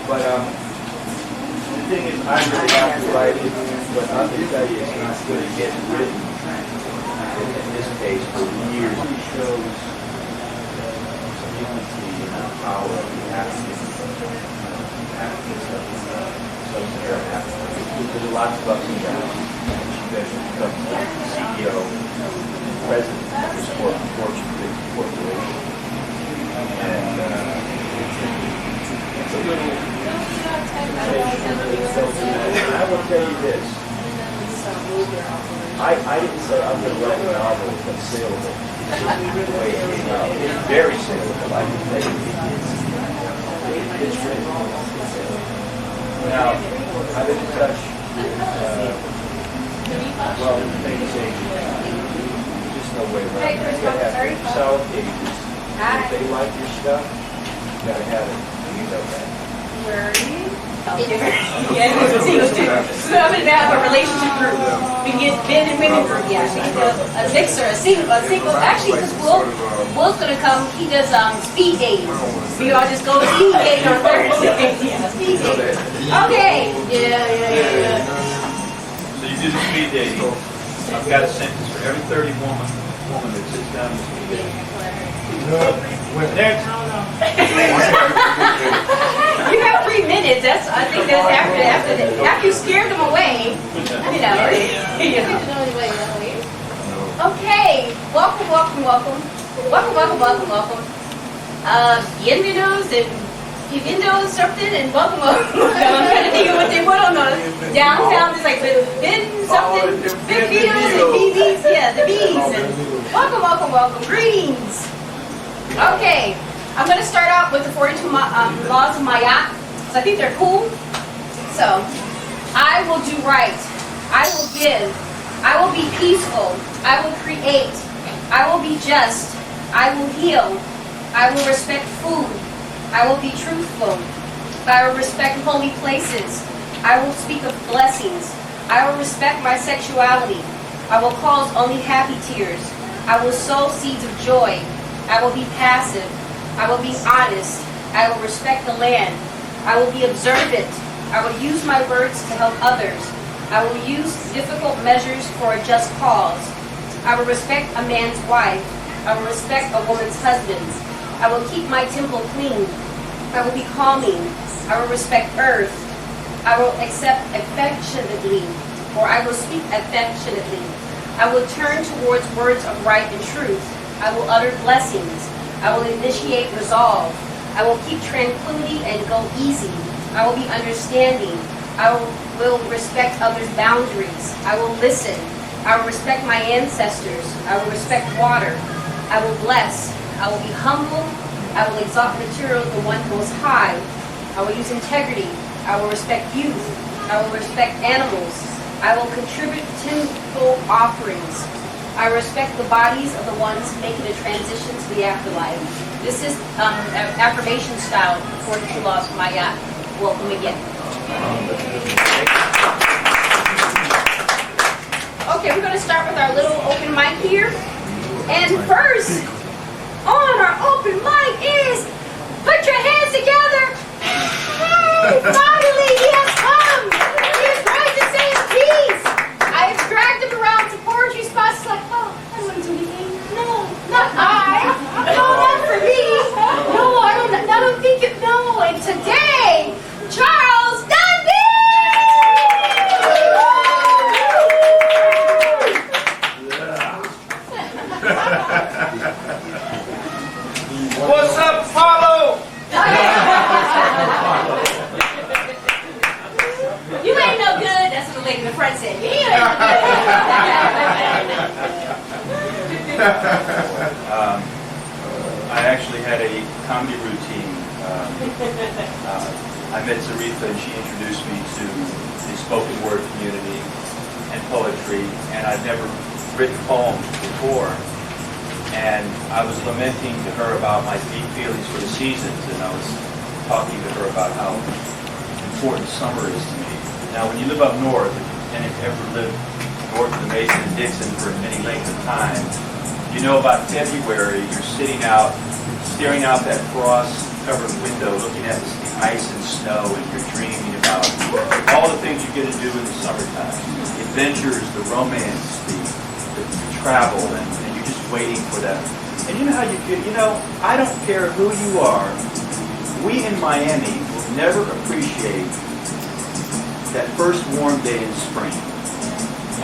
But the thing is, I really have to write it, but I can tell you it's not going to get written in this case for years. It shows unity and power of the African sub-Saharan Africa. There's lots of ups and downs. She eventually becomes the CEO and president of this Fortune 50 corporation. And it's a little... I will tell you this. I didn't say I'm going to write a novel that's saleable. The way it came out. It's very saleable. I can tell you it's written. Now, I've been in touch with, well, things there's just no way around it. You got to have solid agents. If they like your stuff, you got to have it. You know that. Where are you? Yeah, so I'm going to have a relationship group. We can get men and women group. Yeah, we can do a mixer, a single. Actually, because Will's going to come. He does speed dating. We all just go to speed dating on Thursday. Yeah, speed dating. Okay. Yeah. So you do the speed dating. I've got a sentence for every 30 woman that sits down in speed dating. Next. You have 3 minutes. I think that's after you scared them away. You know. Okay. Welcome. Bienvenidos something and welcome. I'm trying to think of what they put on the downtown. It's like bin something, big beetles and bees. Yeah, the bees. And welcome. Greetings. Okay. I'm going to start out with the 42 laws of Mayat, because I think they're cool. So, I will do right. I will give. I will be peaceful. I will create. I will be just. I will heal. I will respect food. I will be truthful. I will respect holy places. I will speak of blessings. I will respect my sexuality. I will cause only happy tears. I will sow seeds of joy. I will be passive. I will be honest. I will respect the land. I will be observant. I will use my words to help others. I will use difficult measures for a just cause. I will respect a man's wife. I will respect a woman's husband. I will keep my temple clean. I will be calming. I will respect earth. I will accept affectionately, or I will speak affectionately. I will turn towards words of right and truth. I will utter blessings. I will initiate resolve. I will keep tranquility and go easy. I will be understanding. I will respect others' boundaries. I will listen. I will respect my ancestors. I will respect water. I will bless. I will be humble. I will exalt material of the one most high. I will use integrity. I will respect youth. I will respect animals. I will contribute temple offerings. I respect the bodies of the ones making a transition to the afterlife. This is affirmation style for 42 laws of Mayat. Welcome again. Okay, we're going to start with our little open mic here. And first, on our open mic is, put your hands together. Hey, finally, he has come. He is ready to say his piece. I have dragged him around to poetry spots like, oh, I don't want to do anything. No, not I. No, not for me. No, I don't think it, no. And today, Charles Dunby! What's up, follow? You ain't no good. That's what the lady in the front said. You ain't no good. I actually had a comedy routine. I met Sharif and she introduced me to the spoken word community and poetry, and I'd never written poems before. And I was lamenting to her about my deep feelings for the seasons, and I was talking to her about how important summer is to me. Now, when you live up north, and if you ever lived north of the Mason and Dixon for any length of time, you know about February, you're sitting out, staring out that frost-covered window, looking at the ice and snow, and you're dreaming about all the things you get to do in the summertime. The adventures, the romance, the travel, and you're just waiting for that. And you know how you feel? You know, I don't care who you are. We in Miami will never appreciate that first warm day in spring.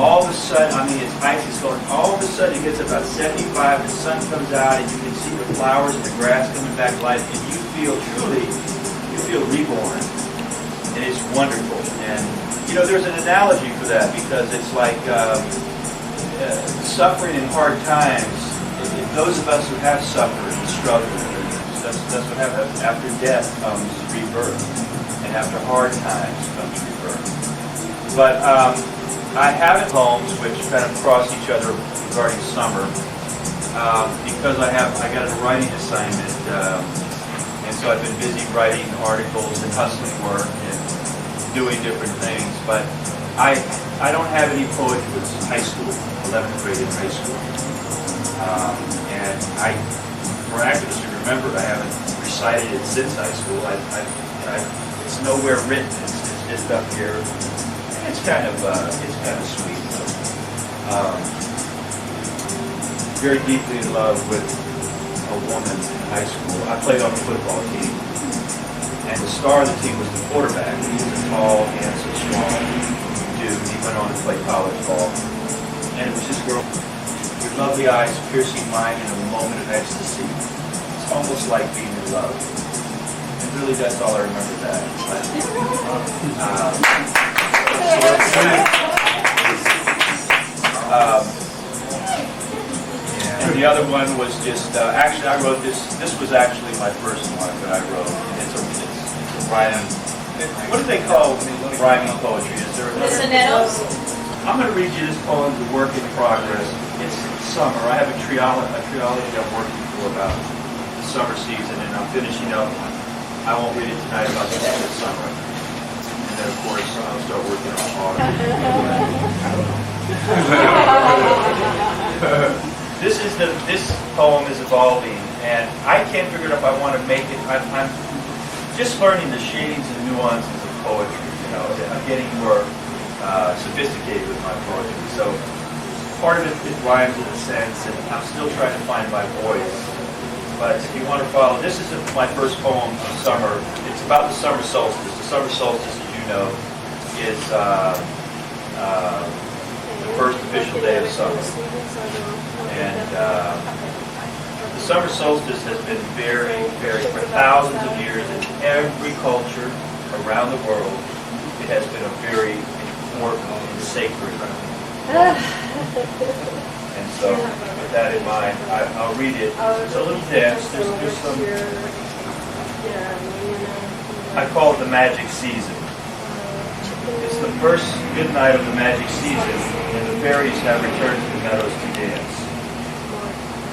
All of a sudden, I mean, it's ice is going, all of a sudden it gets about 75, the sun comes out, and you can see the flowers and the grass coming back to life, and you feel reborn. And it's wonderful. And, you know, there's an analogy for that, because it's like suffering in hard times, those of us who have suffered and struggled, that's what happens. After death comes rebirth, and after hard times comes rebirth. But, I have poems which kind of cross each other regarding summer because I got a writing assignment, and so I've been busy writing articles and hustling work and doing different things. But I don't have any poetry. It was high school, 11th grade in high school, and I miraculously remembered I haven't recited it since high school. It's nowhere written. It's just up here. It's kind of sweet. Very deeply in love with a woman in high school. I played on the football team, and the star of the team was the quarterback. He was a tall, handsome, strong dude. He went on to play college ball, and it was this girl. Your lovely eyes, piercing mine in a moment of ecstasy. It's almost like being in love. And really, that's all I remember that. And the other one was just, actually I wrote this was actually my first one that I wrote. It's a rhyming, what do they call rhyming poetry? Is there another? Sonettos? I'm going to read you this poem, The Work in Progress. It's summer. I have a trilogy I'm working for about the summer season, and I'm finishing up. I won't read it tonight about the end of summer. And then, of course, I'll start working on autumn. This poem is evolving, and I can't figure out if I want to make it. I'm just learning the shadings and nuances of poetry. You know, I'm getting more sophisticated with my poetry. So part of it rhymes in a sense, and I'm still trying to find my voice. But if you want to follow, this is my first poem of summer. It's about the summer solstice. The summer solstice, as you know, is the first official day of summer. And the summer solstice has been very, very, for thousands of years in every culture around the world, it has been a very important and sacred. And so, with that in mind, I'll read it. It's a little dense. There's some, I call it the magic season. It's the first midnight of the magic season, and the fairies have returned to the meadows to dance.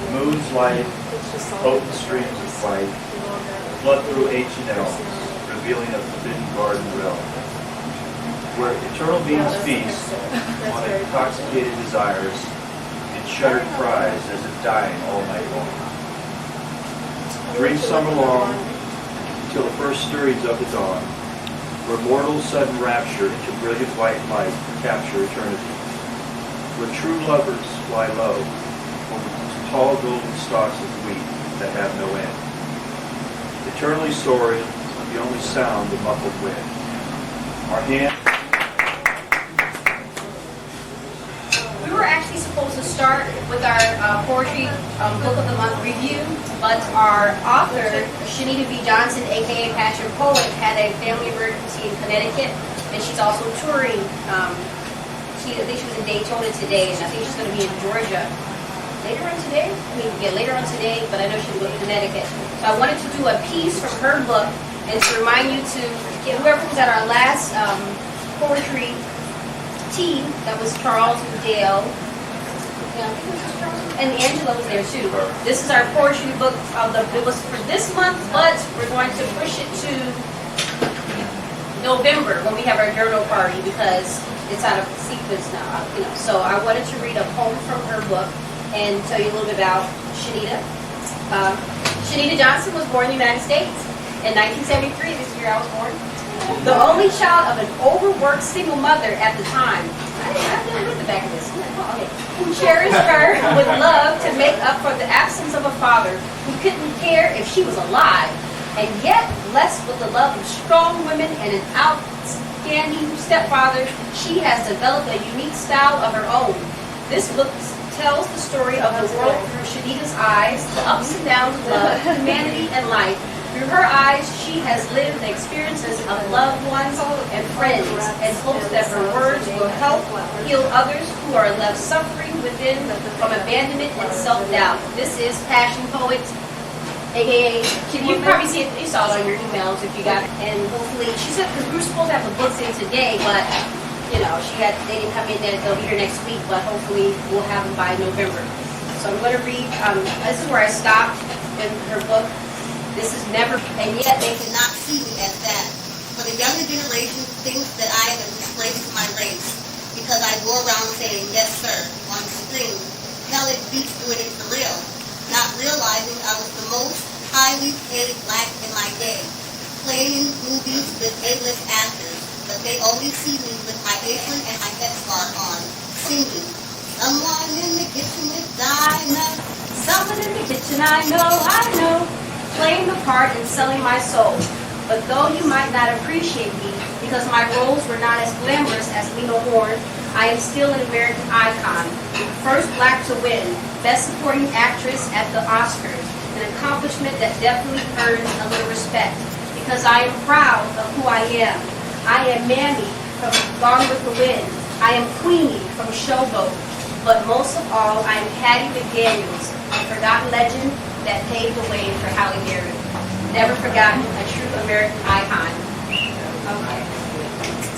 The moon's light, potent streams of light, flood through ancient elms, revealing a forbidden garden realm, where eternal beings feast on intoxicated desires and shuddered cries as if dying all night long. Drink summer long until the first stirrings of the dawn, where mortals sudden rapture into brilliant white light capture eternity, where true lovers fly low over tall golden stalks of wheat that have no end, eternally soaring with the only sound the muffled wind. Our hand. We were actually supposed to start with our poetry book of the month review, but our author, Shanita V. Johnson, aka Passion Poet, had a family emergency in Connecticut, and she's also touring. I think she was in Daytona today, and I think she's going to be in Georgia later on today. Later on today, but I know she's going to Connecticut. So I wanted to do a piece from her book, and to remind you to get whoever was at our last poetry team, that was Charles and Dale. And Angela was there too. This is our poetry book. It was for this month, but we're going to push it to November when we have our journal party because it's out of sequence now. So I wanted to read a poem from her book and tell you a little bit about Shanita. Shanita Johnson was born in the United States in 1973, this year I was born. The only child of an overworked single mother at the time. I didn't read the back of this. Oh, okay. Who cherished her with love to make up for the absence of a father who couldn't care if she was alive, and yet blessed with the love of strong women and an outstanding stepfather, she has developed a unique style of her own. This book tells the story of the world through Shadita's eyes, the ups and downs of love, humanity, and life. Through her eyes, she has lived the experiences of loved ones and friends, and hopes that her words will help heal others who are left suffering within from abandonment and self-doubt. This is Passion Poets, aka, you can probably see it, you saw it on your emails if you got it, and hopefully, she said, because we were supposed to have the books in today, but, you know, they didn't come in, they'll be here next week, but hopefully we'll have them by November. So I'm going to read, this is where I stopped in her book. This is never, and yet they cannot see me as that. For the younger generation thinks that I am a disgrace to my race, because I go around saying, yes sir, on the string. Hell, it beats doing it for real. Not realizing I was the most highly paid black in my day, playing in movies with A-list actors, but they only see me with my apron and my headscarf on, singing, someone in the kitchen is dying, someone in the kitchen I know, playing the part and selling my soul. But though you might not appreciate me, because my roles were not as glamorous as Lena Horne, I am still an American icon, first black to win Best Supporting Actress at the Oscars, an accomplishment that definitely earns a little respect, because I am proud of who I am. I am Mammy from Gone with the Wind. I am Queenie from Showboat. But most of all, I am Hattie McDaniels, a forgotten legend that paved the way for Halle Berry. Never forgotten, a true American icon. Okay.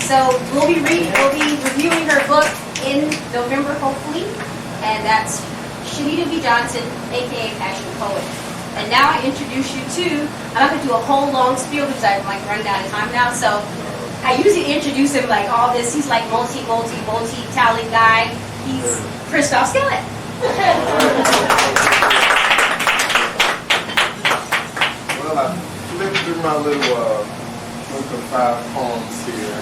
So we'll be reviewing her book in November, hopefully, and that's Shanita B. Johnson, aka Passion Poet. And now I introduce you to, I'm not going to do a whole long spiel because I'm like running out of time now, so I usually introduce him like all this. He's like multi-talent guy. He's Christoph Skalet. Well, I flipped through my little book of 5 poems here,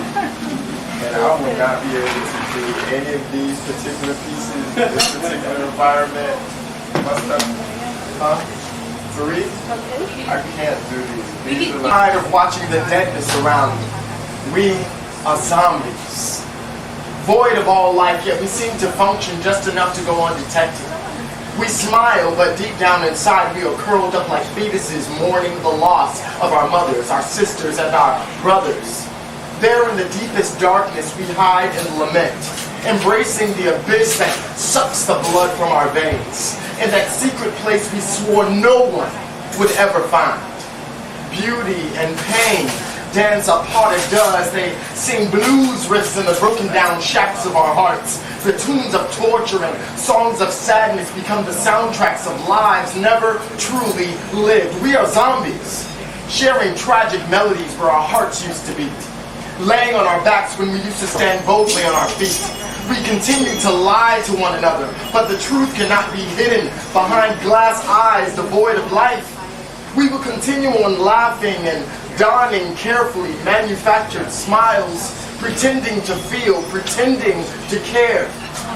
and I would not be able to do any of these particular pieces in this particular environment. Sharif? I can't do these. These are tired of watching the deadness around me. We are zombies, void of all life, yet we seem to function just enough to go undetected. We smile, but deep down inside we are curled up like fetuses mourning the loss of our mothers, our sisters, and our brothers. There in the deepest darkness we hide and lament, embracing the abyss that sucks the blood from our veins, in that secret place we swore no one would ever find. Beauty and pain dance apart at does. They sing blues riffs in the broken down shacks of our hearts. The tunes of torture and songs of sadness become the soundtracks of lives never truly lived. We are zombies, sharing tragic melodies where our hearts used to beat, laying on our backs when we used to stand boldly on our feet. We continue to lie to one another, but the truth cannot be hidden behind glass eyes devoid of life. We will continue on laughing and donning carefully manufactured smiles, pretending to feel, pretending to care.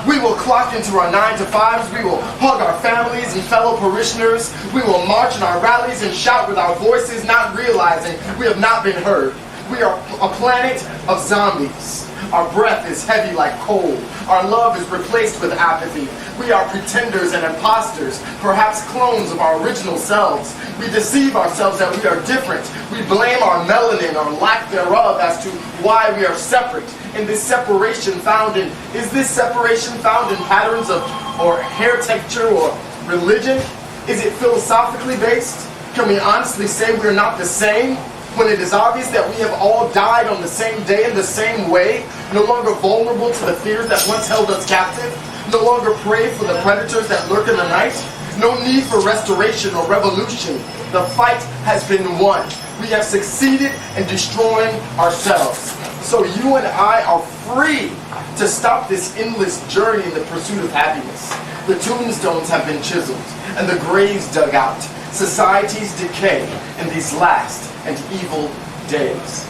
We will clock into our 9-to-5s, we will hug our families and fellow parishioners, we will march in our rallies and shout with our voices, not realizing we have not been heard. We are a planet of zombies. Our breath is heavy like coal. Our love is replaced with apathy. We are pretenders and imposters, perhaps clones of our original selves. We deceive ourselves that we are different. We blame our melanin or lack thereof as to why we are separate. In this separation found in, is this separation found in patterns of, or hair texture or religion? Is it philosophically based? Can we honestly say we're not the same? When it is obvious that we have all died on the same day in the same way, no longer vulnerable to the fears that once held us captive, no longer prey for the predators that lurk in the night, no need for restoration or revolution. The fight has been won. We have succeeded in destroying ourselves. So you and I are free to stop this endless journey in the pursuit of happiness. The tombstones have been chiseled and the graves dug out. society's decay in these last and evil days.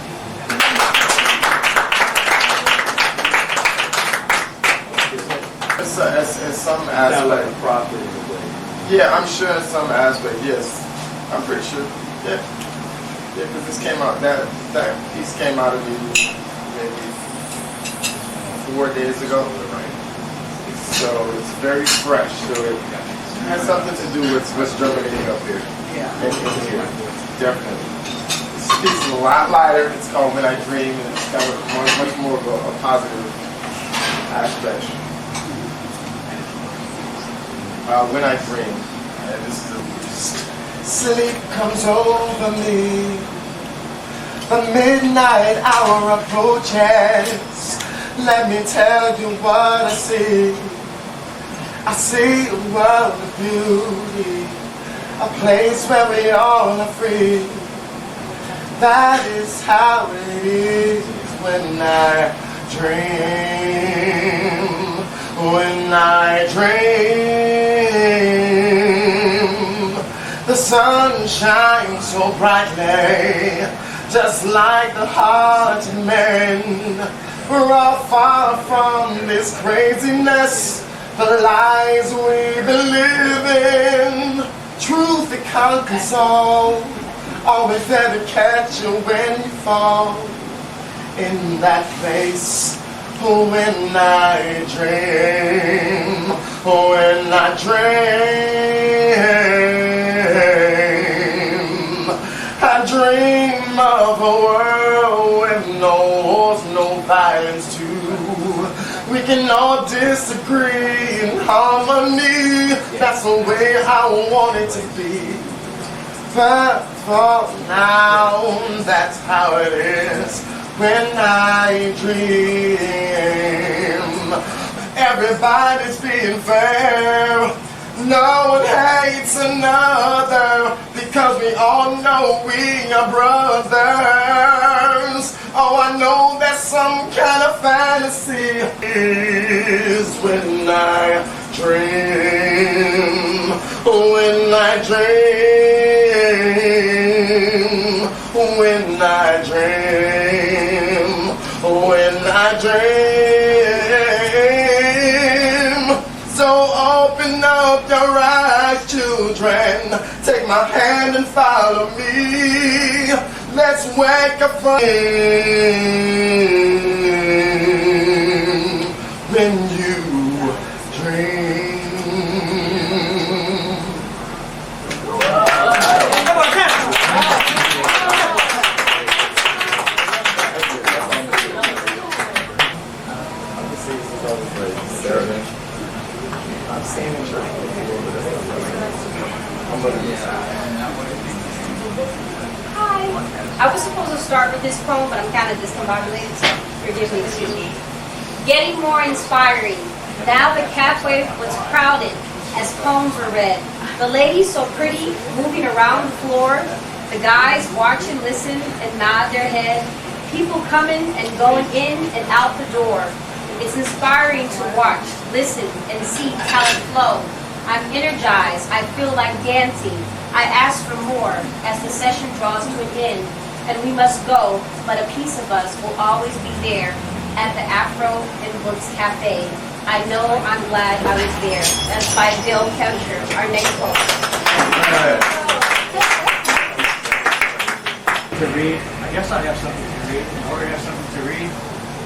In some aspect, profit in a way. yeah, I'm sure in some aspect, yes, I'm pretty sure, yeah, because this came out, that piece came out of me maybe 4 days ago, so it's very fresh, so it has something to do with what's germinating up here, in here, definitely. This piece is a lot lighter, it's called When I Dream, and it's got much more of a positive aspect. When I Dream, and this is sleep comes over me, the midnight hour approaches, let me tell you what I see. I see a world of beauty, a place where we all are free. That is how it is when I dream, when I dream. The sun shines so brightly, just like the heart of men. We're all far from this craziness, the lies we believe in. Truth that conquers all, always there to catch you when you fall. In that place, when I dream, when I dream of a world with no wars, no violence too. We can all disagree in harmony. That's the way I want it to be. But for now, that's how it is when I dream. Everybody's being fair. No one hates another, because we all know we are brothers. Oh, I know that's some kind of fantasy. Is when I dream, when I dream, when I dream, when I dream. So open up your eyes, children. Take my hand and follow me. Let's wake up from when you dream. I've seen in church before, Hi. I was supposed to start with this poem, but I'm kind of discombobulated, so forgive me, excuse me. Getting more inspiring. Now the cafe was crowded as poems were read. The ladies so pretty, moving around the floor. The guys watch and listen and nod their head. People coming and going in and out the door. It's inspiring to watch, listen, and see talent flow. I'm energized. I feel like dancing. I ask for more as the session draws to an end, and we must go, but a piece of us will always be there at the Afro and Books Cafe. I know I'm glad I was there. That's by Bill Kemcher, our next poem. To read, I guess I have something to read. In order to have something to read,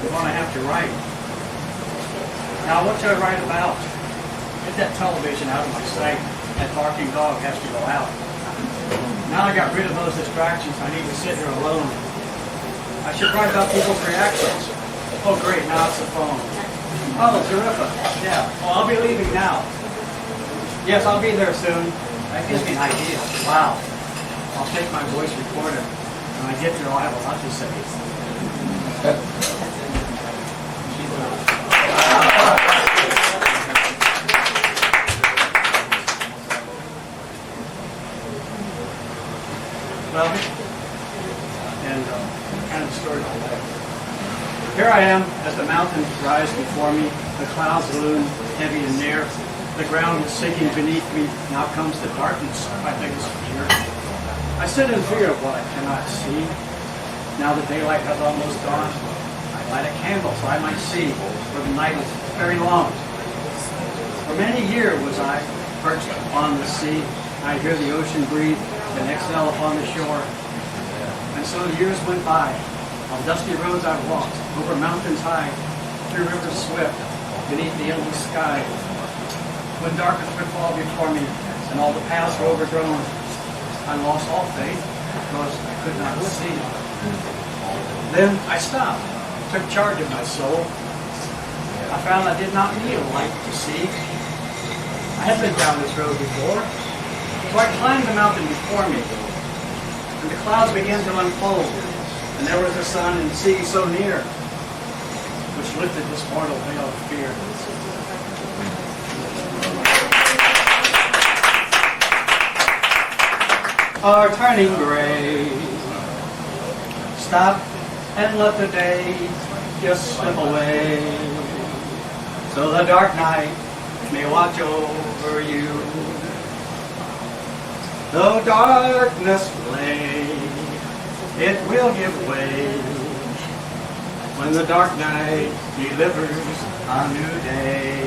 we're going to have to write. Now, what should I write about? Get that television out of my sight. That barking dog has to go out. Now I got rid of those distractions. I need to sit here alone. I should write about people's reactions. Oh, great, now it's the phone. Oh, terrific. Yeah, well, I'll be leaving now. Yes, I'll be there soon. That gives me an idea. Wow. I'll take my voice recorder. When I get there, I'll have a lot to say. Well, and kind of story like that. Here I am as the mountains rise before me, the clouds loom heavy and near. The ground is sinking beneath me. Now comes the darkness, my biggest fear. I sit in fear of what I cannot see. Now the daylight has almost gone. I light a candle so I might see, for the night is very long. For many years was I perched on the sea. I hear the ocean breathe and exhale upon the shore. And so the years went by. On dusty roads I walked, over mountains high, through rivers swift, beneath the endless sky. When darkness would fall before me, and all the paths were overgrown, I lost all faith, because I could not see. Then I stopped, took charge of my soul. I found I did not need a light to see. I had been down this road before, so I climbed the mountain before me, and the clouds began to unfold, and there was the sun and sea so near, which lifted this mortal veil of fear. Are turning gray. Stop and let the day just slip away, so the dark night may watch over you. Though darkness lay, it will give way when the dark night delivers a new day.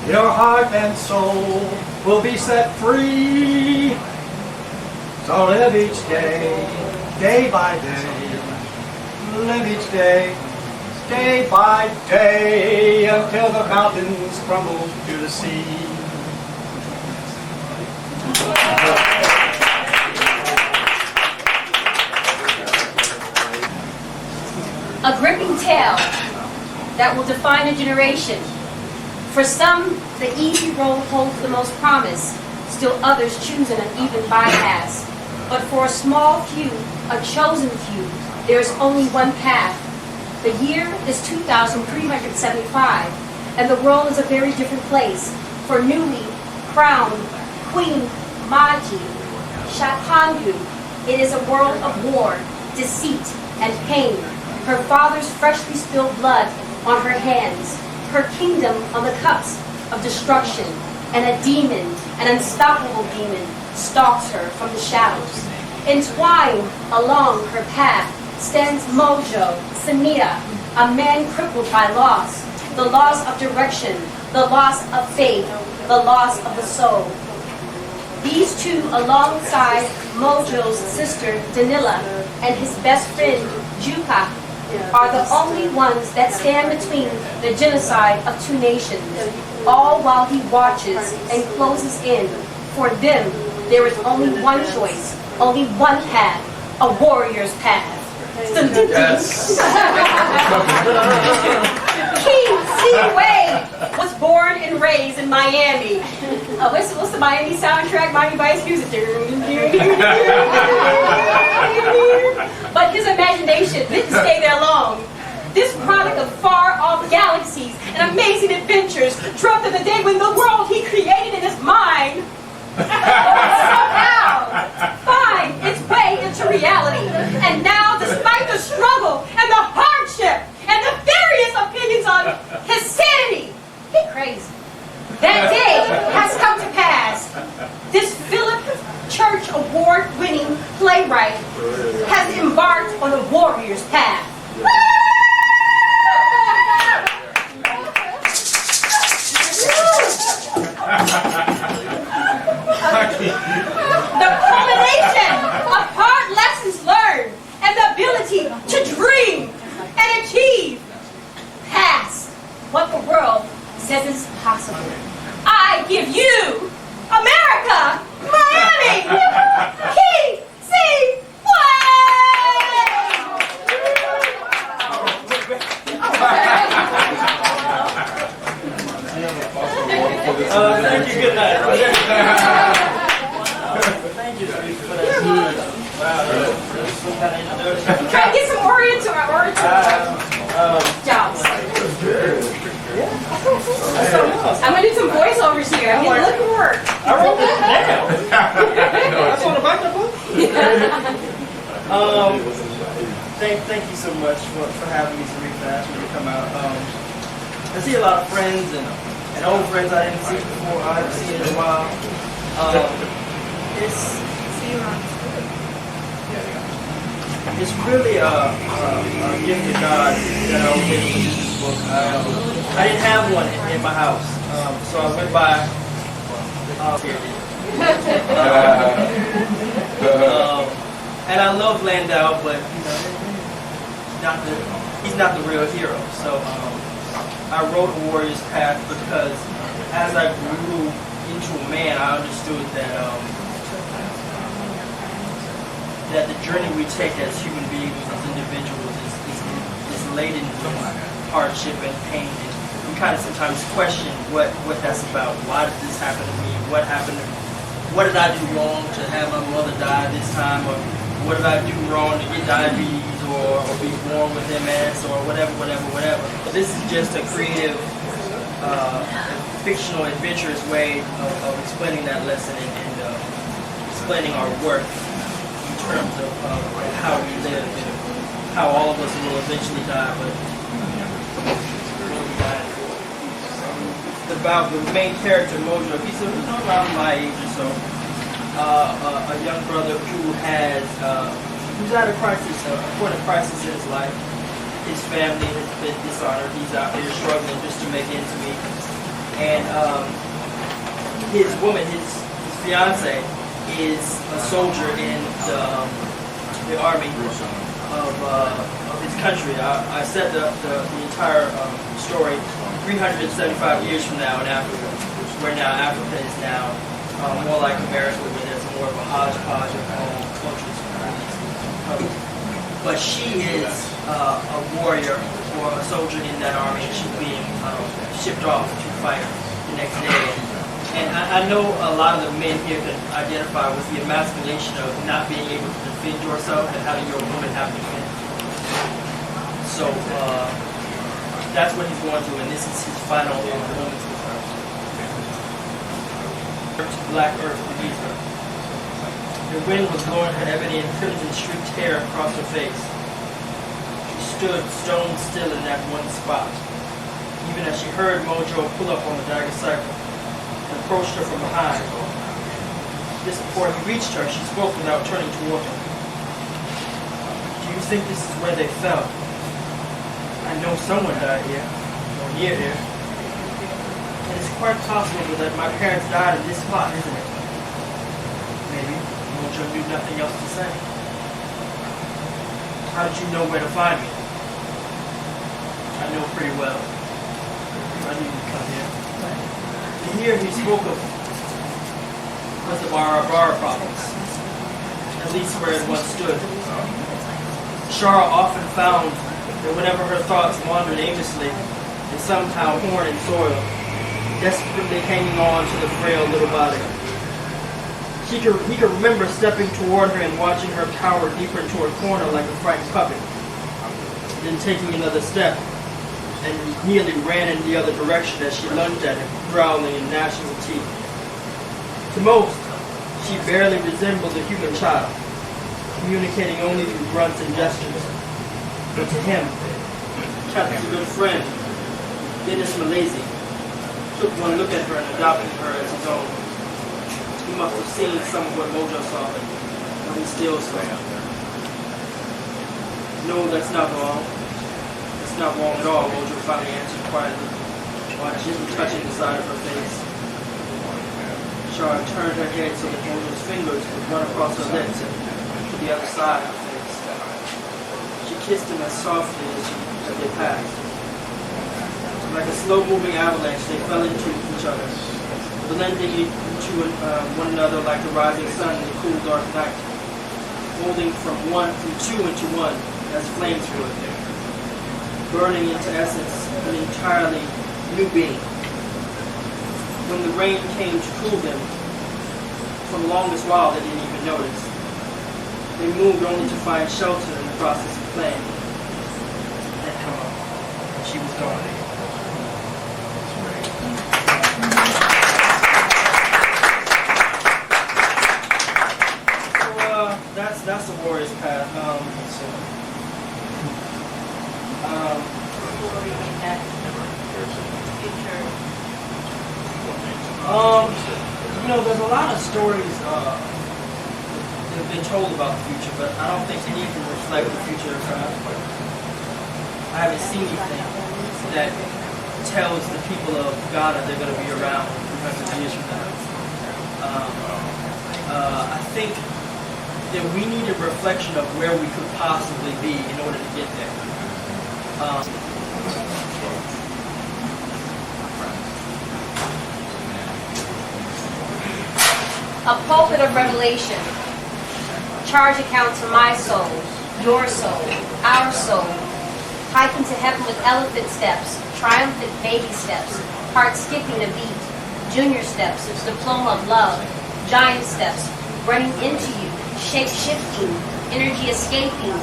Your heart and soul will be set free. So live each day, day by day. Live each day, day by day, until the mountains crumble to the sea. A gripping tale that will define a generation. For some, the easy road holds the most promise. Still others choose an uneven bypass. But for a small few, a chosen few, there is only one path. The year is 2375, and the world is a very different place. For newly crowned Queen Maji Shapangu, it is a world of war, deceit, and pain. Her father's freshly spilled blood on her hands. Her kingdom on the cups of destruction, and a demon, an unstoppable demon, stalks her from the shadows. Entwined along her path stands Mojo Samia, a man crippled by loss, the loss of direction, the loss of faith, the loss of the soul. These two, alongside Mojo's sister Danila and his best friend Juka, are the only ones that stand between the genocide of two nations, all while he watches and closes in. For them, there is only one choice, only one path, a warrior's path. Yes. King C-Wade was born and raised in Miami. What's the Miami soundtrack? Miami Vice music. But his imagination didn't stay there long. This product of far-off galaxies and amazing adventures dreamt of the day when the world he created in his mind somehow find its way into reality. And now, despite the struggle and the hardship and the various opinions on his sanity, he crazy. That day has come to pass. This Philip Church Award-winning playwright has embarked on a warrior's path. The culmination of hard lessons learned and the ability to dream and achieve past what the world says is possible. I give you America, Miami, King C-Wade! Thank you, good night. Thank you, Sharif, for that. Try to get some Oriental jobs. I'm going to do some voiceovers here. I'm going to look for work. I wrote this down. That's on the back of the book? Thank you so much for having me, Sharif, and asking me to come out. I see a lot of friends and and old friends I didn't see before. I haven't seen in a while. It's really a gift of God that I was able to do this book. I didn't have one in my house, so I went by. And I love Landau, but he's not the real hero. So I wrote A Warrior's Path because as I grew into a man, I understood that the journey we take as human beings, as individuals, is laden with hardship and pain. And we kind of sometimes question what that's about. Why did this happen to me? What happened to me? What did I do wrong to have my mother die this time? Or what did I do wrong to get diabetes or be born with MS or whatever. This is just a creative, fictional, adventurous way of explaining that lesson and explaining our work in terms of how we live and how all of us will eventually die, but about the main character, Mojo. He's around my age or so. A young brother who has who's at a crisis, a point of crisis in his life. His family has been dishonored. He's out here struggling just to make ends meet. And his woman, his fiance, is a soldier in the army of his country. I set the entire story 375 years from now in Africa, where now Africa is now more like America, where there's more of a hodgepodge of cultures. But she is a warrior or a soldier in that army, and she's being shipped off to fight the next day. And I know a lot of the men here can identify with the emasculation of not being able to defend yourself and having your woman have to defend. So that's what he's going through, and this is his final moments with her. Black earth beneath her. The wind was blowing her ebony and crimson streaked hair across her face. She stood stone still in that one spot, even as she heard Mojo pull up on the dagger cycle and approached her from behind. Just before he reached her, she spoke without turning toward him. Do you think this is where they fell? I know someone died here, or near here. And it's quite possible that my parents died in this spot, isn't it? Maybe. Mojo knew nothing else to say. How did you know where to find me? I know pretty well. I knew you'd come here. And here he spoke of was the Bara province, at least where it once stood. Shara often found that whenever her thoughts wandered aimlessly, they somehow horn and soil, desperately hanging on to the frail little body. He could remember stepping toward her and watching her cower deeper into her corner like a frightened puppy, then taking another step, and nearly ran in the other direction as she lunged at him, growling and gnashing her teeth. To most, she barely resembled a human child, communicating only through grunts and gestures. But to him, Captain's good friend, Dennis Malazy, took one look at her and adopted her as his own. He must have seen some of what Mojo saw, but he still saw. No, that's not wrong. That's not wrong at all, Mojo finally answered quietly, while gently touching the side of her face. Shara turned her head so that Mojo's fingers would run across her lips and to the other side of her face. She kissed him as softly as they passed. Like a slow-moving avalanche, they fell into each other, blending into one another like the rising sun in the cool, dark night, molding from two into one as flames would, burning into essence an entirely new being. When the rain came to cool them, for the longest while they didn't even notice. They moved only to find shelter in the process of playing. Then come on, and she was gone. That's the Warrior's Path. There's a lot of stories that have been told about the future, but I don't think any of them reflect the future of God. I haven't seen anything that tells the people of God that they're going to be around 300 years from now. I think that we need a reflection of where we could possibly be in order to get there. A pulpit of revelation. Charge accounts for my soul, your soul, our soul. Hiking to heaven with elephant steps, triumphant baby steps, heart skipping a beat, junior steps, diploma of love, giant steps, running into you, shape-shifting, energy escaping,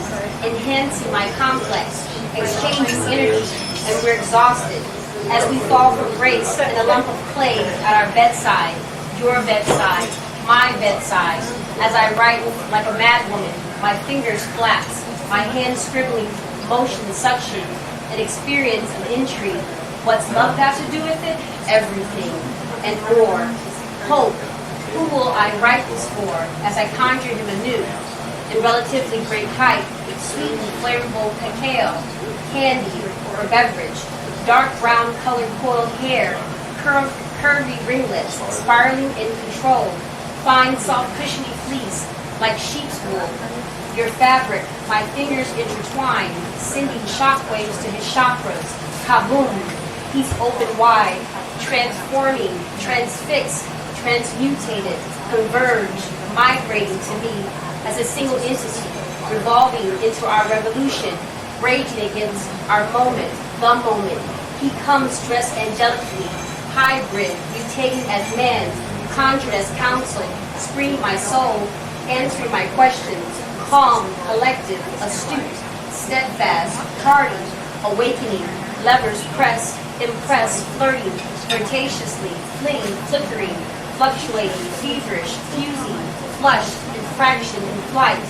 enhancing my complex, exchanging energy, and we're exhausted as we fall from grace in a lump of clay at our bedside, your bedside, my bedside, as I write like a madwoman, my fingers flax, my hands scribbling, motion, suction, an experience of intrigue. What's love got to do with it? Everything, and more. Hope. Who will I write this for as I conjure him anew? In relatively great height, sweet and flavorful cacao, candy, or beverage, dark brown colored coiled hair, curvy ringlets, spiraling in control, fine soft cushiony fleece, like sheep's wool. Your fabric, my fingers intertwine, sending shockwaves to his chakras. Kaboom! He's open wide, transforming, transfixed, transmutated, converged, migrating to me as a single entity, revolving into our revolution, raging against our moment, the moment. He comes dressed angelically, hybrid, mutating as man, conjured as counsel, scream my soul, answer my questions, calm, collective, astute, steadfast, tardy, awakening, levers pressed, impressed, flirting, flirtatiously, flitting, flickering, fluctuating, feverish, fusing, flushed, infraction, in flight,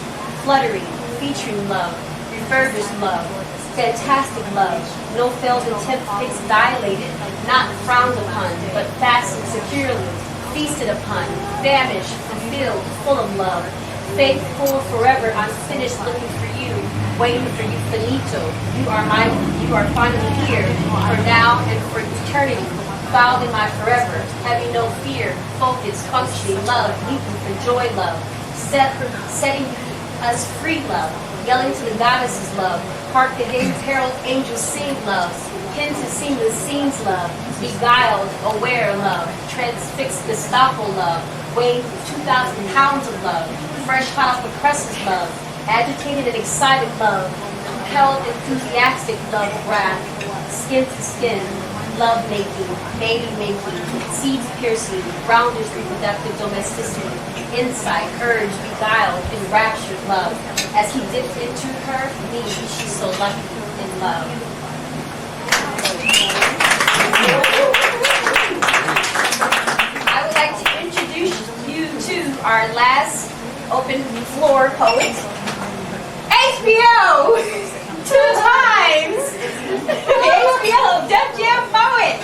fluttering, featuring love, refurbished love, fantastic love, no failed attempt fixed dilated, not frowned upon, but fastened securely, feasted upon, famished, fulfilled, full of love, faithful forever, unfinished, looking for you, waiting for you, finito. You are finally here, for now and for eternity, filed in my forever, having no fear, focus, functioning, love, leaping for joy, love, setting us free, love, yelling to the goddesses, love, hark the herald angels sing, love, kin to sing the scenes, love, beguiled, aware, love, transfixed, Gestapo, love, weighing 2,000 pounds of love, fresh hot off the presses, love, agitated and excited, love, compelled, enthusiastic, love, wrath, skin to skin, love making, baby making, seeds piercing, rounders reproductive domesticity, insight, urge, beguiled, enraptured love. As he dipped into her, me, she's so lucky in love. I would like to introduce you to our last open floor poet, HBO, 2 times, HBO, Def Jam poet,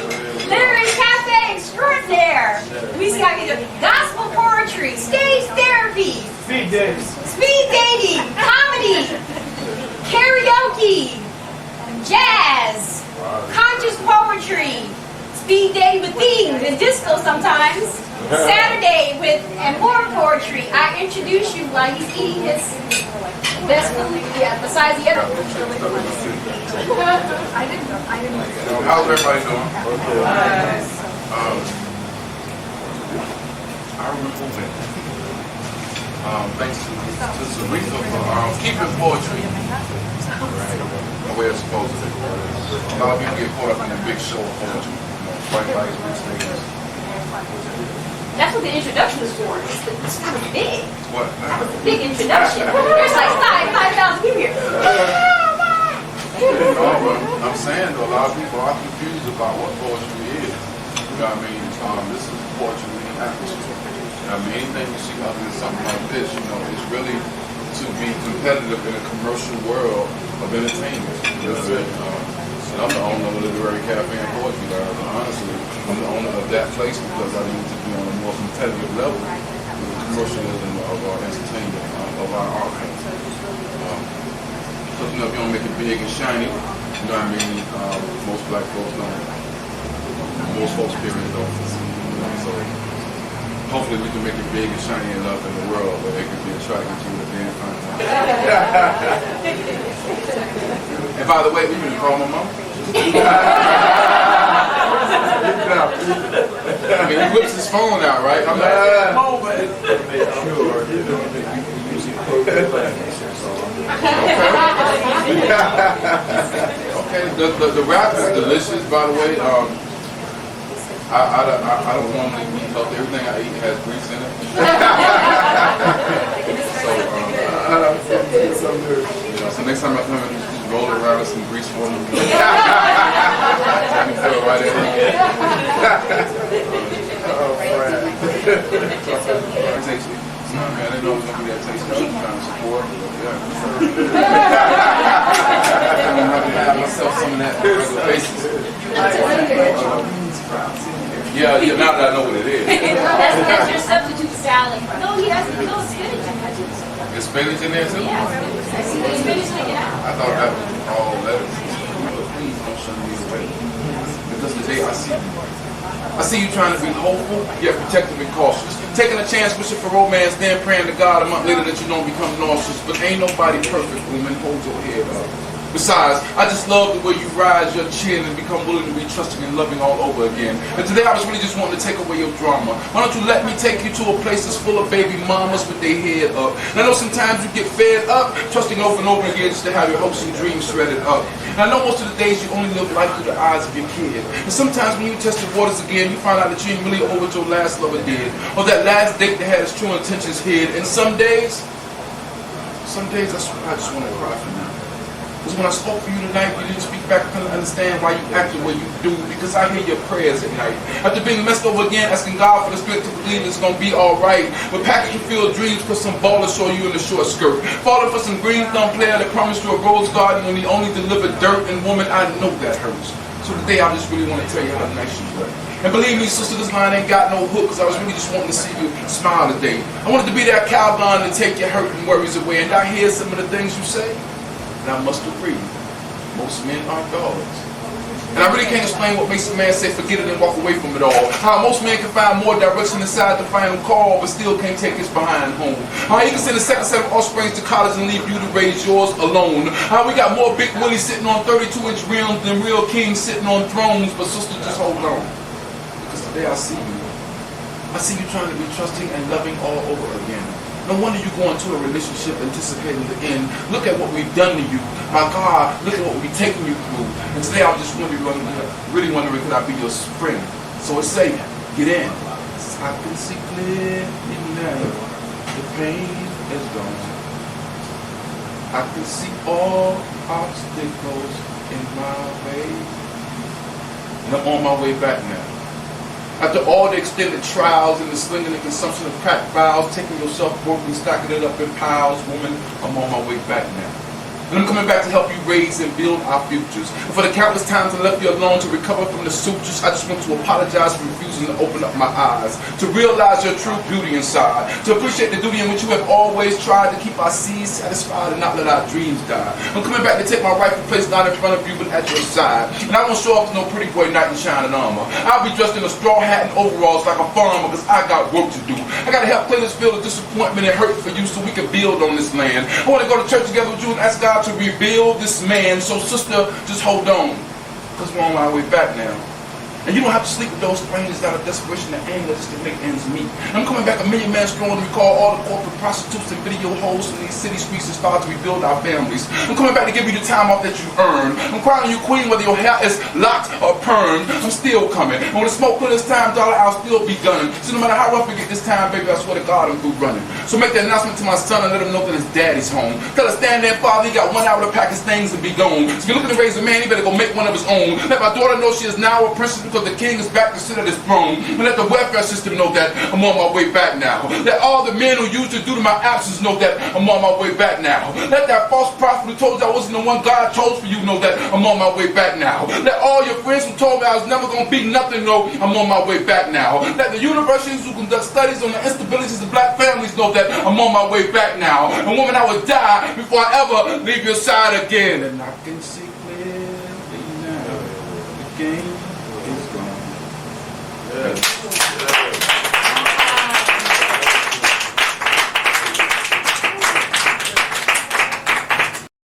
literary cafe extraordinaire. We see how you do gospel poetry, stage therapy, speed dating, comedy, karaoke, jazz, conscious poetry, speed dating with themes and disco sometimes. Saturday with and more poetry. I introduce you while he's eating his best food, besides the other. I didn't know. How's everybody doing? I remember when. Thanks to Sharif for keeping poetry the way it's supposed to be. A lot of people get caught up in the big show of poetry. Bright lights, big stages. That's what the introduction was for. It was big. What? That was a big introduction. There's like 5,000 people here. No, but I'm saying though, a lot of people are confused about what poetry is. You know what I mean? This is poetry in action. I mean, anything you see other than something like this, you know, it's really to be competitive in a commercial world of entertainment. You know what I mean? And I'm the owner of Literary Cafe and Poetry Lounge. And honestly, I'm the owner of that place because I need to be on a more competitive level with the commercialism of our entertainment, of our art form. So, you know, if you don't make it big and shiny, you know what I mean? Most black folks don't. Most folks' period don't. You know, so hopefully we can make it big and shiny enough in the world where it can be attractive to the damn time. And by the way, we can call my mom. I mean, he whips his phone out, right? I'm like, phone, but sure. Okay, the wrap is delicious, by the way. I don't normally eat healthy. Everything I eat has grease in it. So next time I come in, just roll it around with some grease for me. I can feel right in. Tasty. Man, I didn't know it was going to be that tasty. I was trying to support it, but yeah. I'm happy to have myself some of that on a regular basis. Yeah, now that I know what it is. That's your substitute salad. No, he doesn't. No spinach. There's spinach in there too? Yeah, I see the spinach taken out. I thought that was all lettuce. But please don't shun me away. Because today I see you trying to be hopeful, yet protective and cautious. Taking a chance, wishing for romance, then praying to God a month later that you don't become nauseous. But ain't nobody perfect, woman. Hold your head up. Besides, I just love the way you rise your chin and become willing to be trusting and loving all over again. And today I was really just wanting to take away your drama. Why don't you let me take you to a place that's full of baby mamas with their head up. And I know sometimes you get fed up, trusting over and over again just to have your hopes and dreams shredded up. And I know most of the days you only live life through the eyes of your kid. And sometimes when you test the waters again, you find out that you ain't really over what your last lover did. Or that last date that had his true intentions hid. And some days I just want to cry for now. Because when I spoke for you tonight, you didn't speak back. I couldn't understand why you act the way you do. Because I hear your prayers at night. After being messed over again, asking God for the strength to believe it's going to be alright. But packaging filled dreams for some ballers show you in a short skirt. Falling for some green thumb player that promised you a rose garden when he only delivered dirt. And woman, I know that hurts. So today I just really want to tell you how nice you were. And believe me, sister, this line ain't got no hook, because I was really just wanting to see you smile today. I wanted to be that cowbond and take your hurt and worries away. And I hear some of the things you say. And I must agree, most men are dogs. And I really can't explain what makes a man say forget it and walk away from it all. How most men can find more direction inside the final call, but still can't take his behind home. How he can send a second set of offsprings to college and leave you to raise yours alone. How we got more Big Willie sitting on 32-inch rims than real kings sitting on thrones, but sister, just hold on. Because today I see you. I see you trying to be trusting and loving all over again. No wonder you go into a relationship anticipating the end. Look at what we've done to you. My God, look at what we've taken you through. And today I'm just really wondering could I be your friend? So it's safe. Get in. I can see clearly now. The pain is gone. I can see all obstacles in my way. And I'm on my way back now. After all the extended trials and the slinging and consumption of crack vials, taking your self-worth and stacking it up in piles, woman, I'm on my way back now. And I'm coming back to help you raise and build our futures. And for the countless times I left you alone to recover from the sutures, I just want to apologize for refusing to open up my eyes, to realize your true beauty inside, to appreciate the duty in which you have always tried to keep our seeds satisfied and not let our dreams die. I'm coming back to take my rightful place not in front of you but at your side. And I won't show up to no pretty boy knight in shining armor. I'll be dressed in a straw hat and overalls like a farmer because I got work to do. I got to help clear this field of disappointment and hurt for you so we can build on this land. I want to go to church together with you and ask God to rebuild this man. So sister, just hold on, because we're on our way back now. And you don't have to sleep with those strangers out of desperation and anger just to make ends meet. And I'm coming back a million man strong to recall all the corporate prostitutes and video hoes from these city streets and start to rebuild our families. I'm coming back to give you the time off that you earned. I'm crying you queen whether your hair is locked or permed. I'm still coming. And when the smoke clears time, dollar, I'll still be gunning. So no matter how rough we get this time, baby, I swear to God I'm through running. So make the announcement to my son and let him know that his daddy's home. Tell her stand there, father, he got 1 hour to pack his things and be gone. So if you're looking to raise a man, he better go make one of his own. Let my daughter know she is now a princess. because the king is back to sit at his throne. And let the welfare system know that I'm on my way back now. Let all the men who used to do to my absence know that I'm on my way back now. Let that false prophet who told you I wasn't the one God chose for you know that I'm on my way back now. Let all your friends who told me I was never going to be nothing know I'm on my way back now. Let the universities who conduct studies on the instabilities of black families know that I'm on my way back now. And woman, I would die before I ever leave your side again. And I can see clearly now the game